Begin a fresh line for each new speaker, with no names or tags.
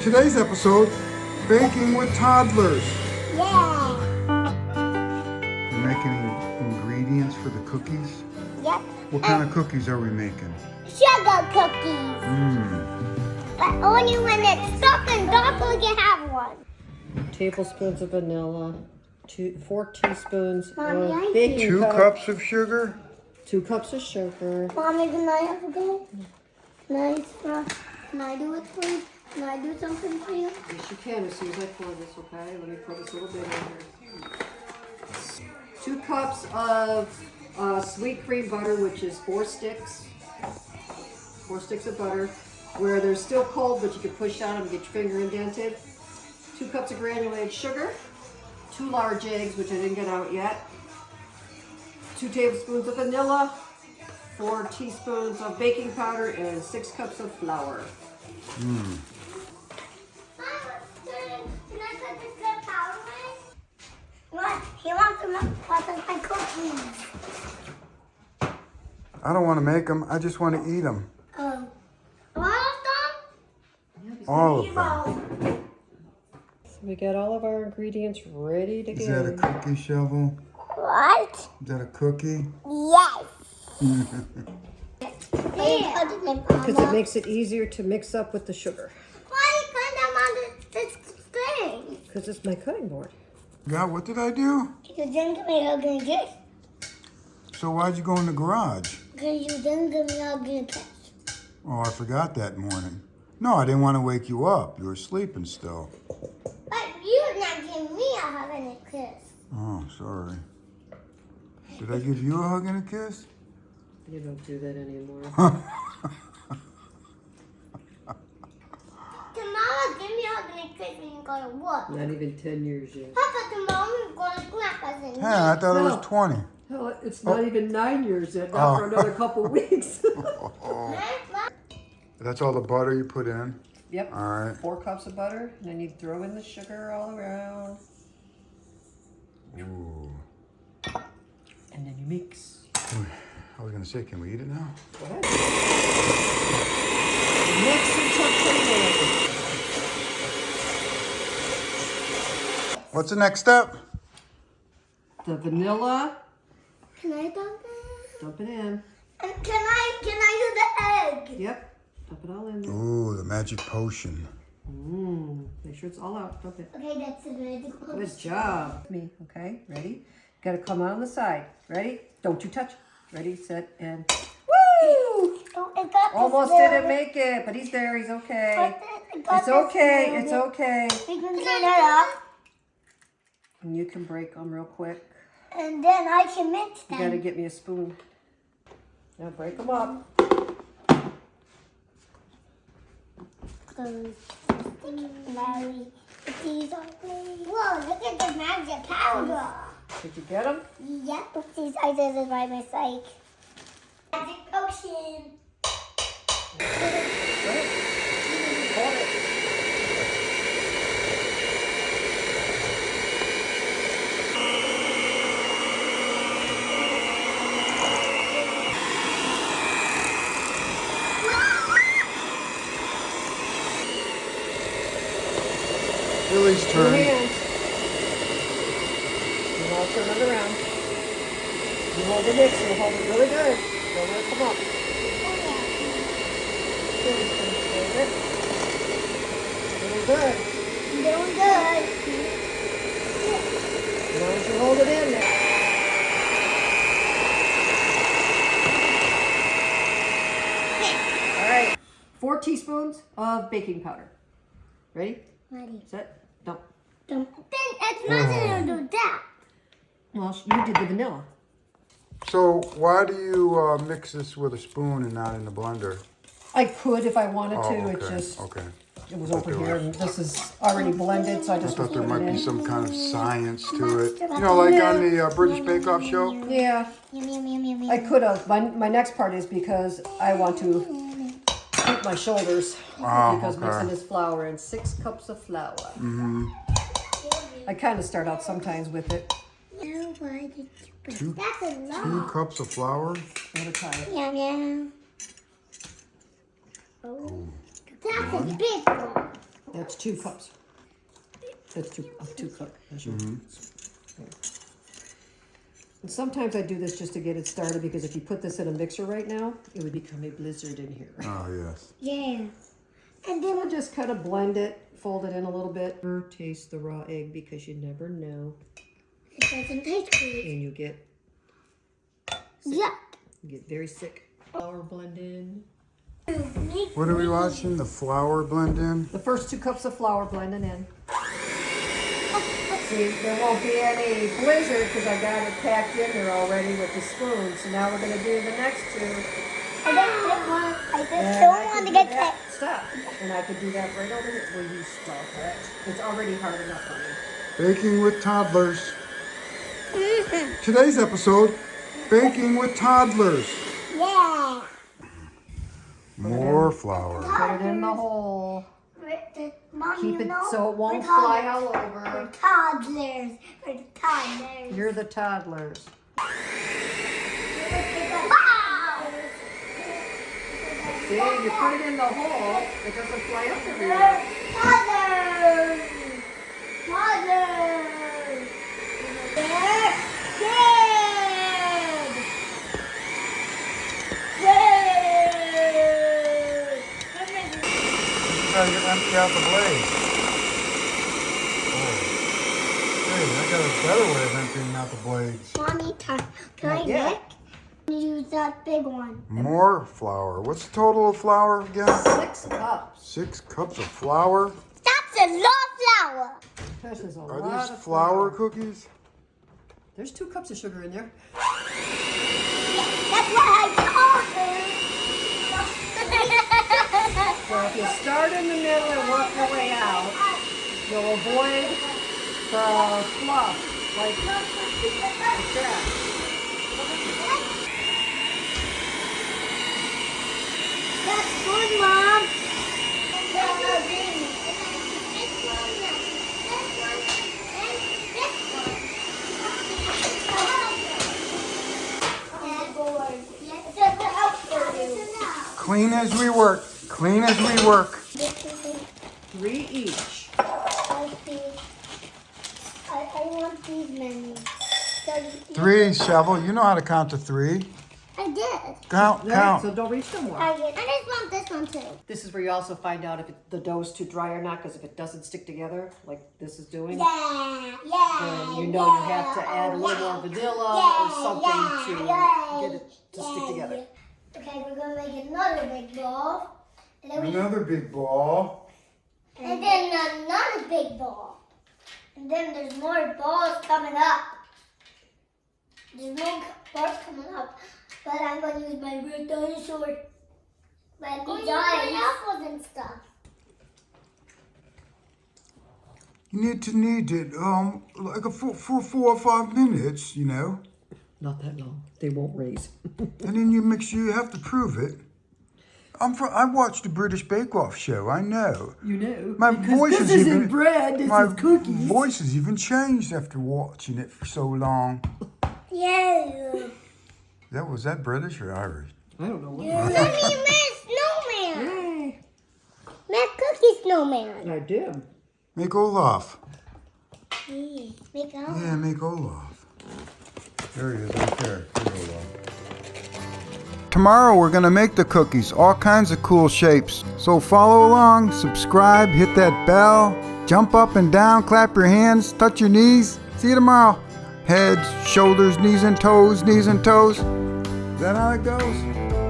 Today's episode, baking with toddlers.
Yeah.
We're making ingredients for the cookies.
Yep.
What kind of cookies are we making?
Sugar cookies. But only when it's stuck and Doctor can have one.
Tablespoons of vanilla, 4 teaspoons
Mommy, I
of baking
2
powder,
cups of sugar.
2 cups of sugar.
Mommy, can I have a go? Can I do it for you? Can I do something for you?
Yes, you can as soon as I pour this, okay? Let me pour this a little bit in here. 2 cups of sweet cream butter, which is 4 sticks. 4 sticks of butter, where they're still cold, but you can push on them and get your finger indented. 2 cups of granulated sugar. 2 large eggs, which I didn't get out yet. 2 tablespoons of vanilla. 4 teaspoons of baking powder and 6 cups of flour.
Can I put this good powder away? What? He wants to make my cookies.
I don't want to make them. I just want to eat them.
All of them?
All of them.
So we got all of our ingredients ready to
Is that a
go.
cookie shovel?
What?
Is that a cookie?
Yes.
Because it makes it easier to mix up with the sugar.
Why you put them on this thing?
Because it's my cutting board.
God, what did I do?
You didn't give me a hug and a kiss.
So why'd you go in the garage?
Because you didn't give me a hug and a kiss.
Oh, I forgot that morning. No, I didn't want to wake you up. You were sleeping still.
But you did not give me a hug and a kiss.
Oh, sorry. Did I give you a hug and a kiss?
You don't do that anymore.
Tomorrow, give me a hug and a kiss and you go to work.
Not even 10 years yet.
Papa, tomorrow we're going to grandpa's and
Yeah, I thought it
No.
was 20.
Hell, it's not even 9 years yet. Not for another couple weeks.
That's all the butter you put in?
Yep.
All right.
4 cups of butter. And then you throw in the sugar all around.
Ooh.
And then you mix.
I was going to say, can we eat it now?
Go ahead. Mix until tender.
What's the next step?
The vanilla.
Can I dump it?
Dump it in.
And can I do the egg?
Yep. Dump it all in there.
Ooh, the magic potion.
Make sure it's all out. Dump it.
Okay, that's the magic
Good
potion.
job. Me. Okay. Ready? Got to come out on the side. Ready? Don't you touch. Ready, set, and woo!
Oh, it got
Almost
this
didn't
little-
make it, but he's there. He's okay.
it got
It's
this
okay.
little
It's
bit.
okay.
We can clean it up,
And you can break them real quick.
and then I can mix
You got to
them.
get me a spoon. Now break them up.
Mary, these are whoa! Look at the magic powder.
Did you get them?
Yep, these I did it by mistake. Magic potion.
Right. Hold it.
Lily's
2
turn.
hands. And I'll turn it around. You hold the mix. You hold it really good. Don't let it come up. Hold it. Really good.
Doing good.
As long as you hold it in there. All right. 4 teaspoons of baking powder. Ready?
Ready.
Set. Dump.
Then it's not gonna do that.
Well, you did the vanilla.
So why do you mix this with a spoon and not in the blender?
I could if I wanted to.
Oh,
It
okay.
just
Okay.
it was
I
over
thought there
here,
was-
and this is already blended, so I
I
just
thought there
put
might
it
be
in.
some kind of science to it. You know, like on the British Bake Off show?
Yeah,
Yum, yum, yum, yum,
I
yum.
could have. My next part is because I want to keep my shoulders
Oh,
because
okay.
mixing this flour in 6 cups of flour. I kind of start out sometimes with it
No, why did you put
Two-
That's a
2
lot.
cups of flour?
at a time.
Yum, yum. Oh. That's a big one.
That's 2 cups. That's 2 cup.
Mm-hmm.
And sometimes I do this just to get it started because if you put this in a mixer right now, it would become a blizzard in here.
Oh, yes.
Yeah. And then
We'll just kind of blend it, fold it in a little bit. Or taste the raw egg because you never know.
it doesn't taste good.
And you get
Yuck.
very sick. Flour blend in.
What are we watching? The flour blend in?
The first 2 cups of flour blending in. See, there won't be any blizzard because I got it packed in there already with the spoon. So now we're going to do the next 2.
I just
And
don't
I
want
can
to
do
get
that.
sick.
Stop. And I could do that right over here. Will you stop it? It's already hard enough for me.
Baking with toddlers. Today's episode, baking with toddlers.
Yeah.
More flour.
Put it in the hole.
Mom,
Keep
you
it
know,
so it won't
we're
fly
toddlers.
all
We're
over.
toddlers. We're toddlers.
You're the toddlers.
Wow!
See, you put it in the hole, it doesn't fly up everywhere.
Toddlers! Toddlers! They're good! Good!
You gotta empty out the blade. Oh. Hey, I got a better way of emptying out the blades.
Mommy, can I
Not yet.
lick? Use that big one.
More flour. What's the total of flour again?
6 cups.
6 cups of flour.
That's a lot of flour.
This is a
Are
lot
these
of
flour cookies?
There's 2 cups of sugar in there.
That's what I told her.
So if you start in the middle and work your way out, you'll avoid the fluff like that.
That's good, Mom.
Clean as we work. Clean as we work.
3 each.
I want these many. So
3, Shovel. You know how to count to 3.
I did.
Count,
Right,
count.
so don't reach no more.
I did. I just want this one too.
This is where you also find out if the dough's too dry or not, because if it doesn't stick together, like this is doing,
Yeah,
then you know you have to add a little more vanilla or something to get it to stick together.
Okay, we're gonna make another big ball. And then,
Another big ball.
and then another big ball. And then there's more balls coming up. There's more balls coming up. But I'm gonna use my red dinosaur. But these apples and stuff.
You need to knead it like for 4 or 5 minutes, you know.
Not that long. They won't raise.
And then you mix. You have to prove it. I watched the British Bake Off show. I know.
You know.
My voice
this
is
isn't
even
bread, this
my
is cookies.
voice has even changed after watching it for so long.
Yeah.
Was that British or Irish?
I don't know what.
Mommy, you made a snowman.
Yay.
Make cookie snowman.
I did.
Make Olaf.
Make out.
Yeah, make Olaf. There he is, right there. There's Olaf. Tomorrow we're going to make the cookies, all kinds of cool shapes. So follow along, subscribe, hit that bell, jump up and down, clap your hands, touch your knees. See you tomorrow. Heads, shoulders, knees and toes, knees and toes. Is that how it goes?